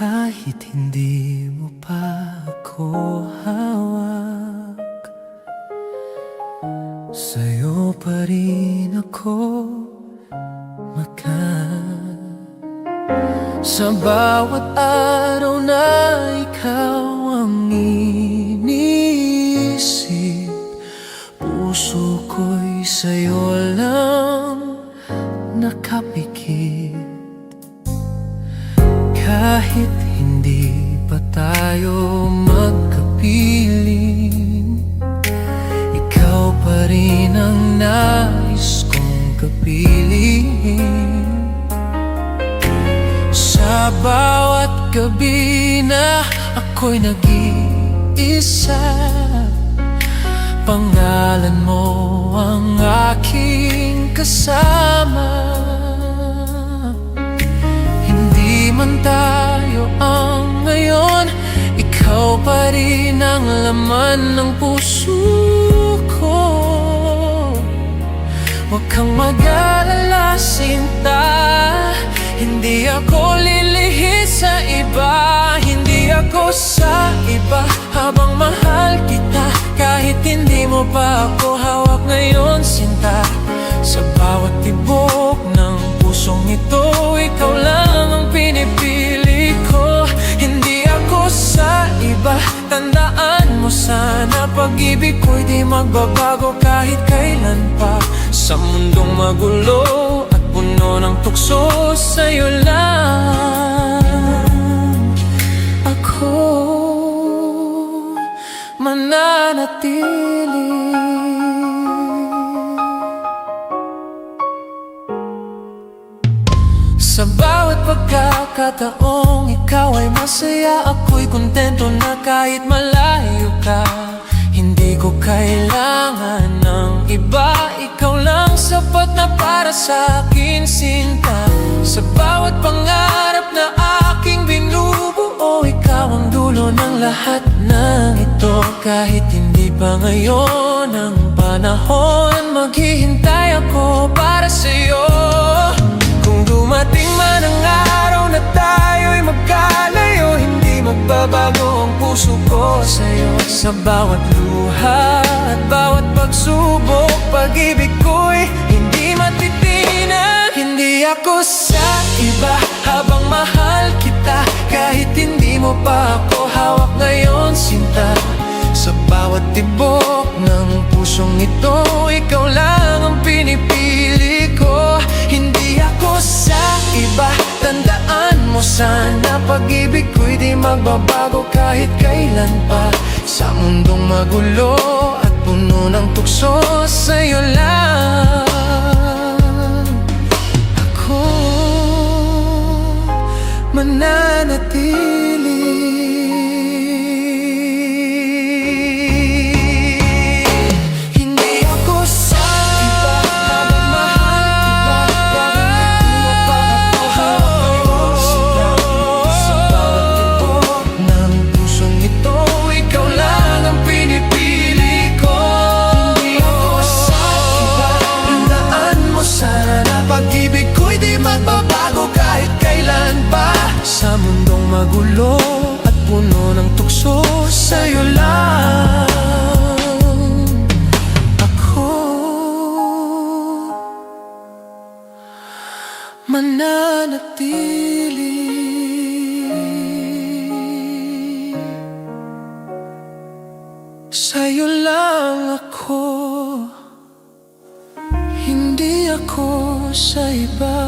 Kahit hindi mo pa ako hawak, sa'yo pa rin ako sa bawat araw na ikaw ang iniisip, puso ko'y sa'yo lang nakapikit. Kahit hindi pa tayo magkapiling, ikaw pa rin ang nais kong kapiling. Sa bawat gabi na ako'y nag-iisa, pangalan mo ang aking kasama. Hindi man tayo ang ngayon, ikaw pa rin ang laman ng puso ko. Huwag kang mag-alala, sinta, hindi ako lilihis sa iba. Hindi ako sa iba habang mahal kita. Kahit hindi mo pa ako hawak ngayon, sinta, sa bawat tibok ng pusong ito, ikaw lang ang pinipili ko. Hindi ako sa iba, tandaan mo sana, pag-ibig ko'y di magbabago kahit kailan pa. Sa mundong magulo at puno ng tukso, sa'yo lang ako mananatili. Sa bawat pagkakataong ikaw ay masaya, ako'y kontento na kahit malayo ka. Hindi ko kailangan ng iba, ikaw lang sapat na para sa akin, sinta. Sa bawat pangarap na aking binubuo, ikaw ang dulo ng lahat ng ito. Kahit hindi pa ngayon ang panahon, maghihintay ako para sa'yo. Kung dumating man ang araw na tayo'y magkalayo, hindi magbabago ang puso ko sa'yo. Sa bawat luha at bawat pagsubok, pag-ibig ko'y hindi matitinag. Hindi ako sa iba habang mahal kita. Kahit hindi mo pa ako hawak ngayon, sinta, sa bawat tibok ng pusong ito, ikaw lang ang pinipili ko. Hindi ako sa iba, tandaan mo sana, pag-ibig ko'y di magbabago kahit kailan pa. Sa mundong magulo at puno ng tukso, sa'yo lang ako mananatili. Pag-ibig ko'y di magbabago kahit kailan pa. Sa mundong magulo at puno ng tukso, sa'yo lang ako mananatili. Sa'yo lang ako, hindi ako sa iba.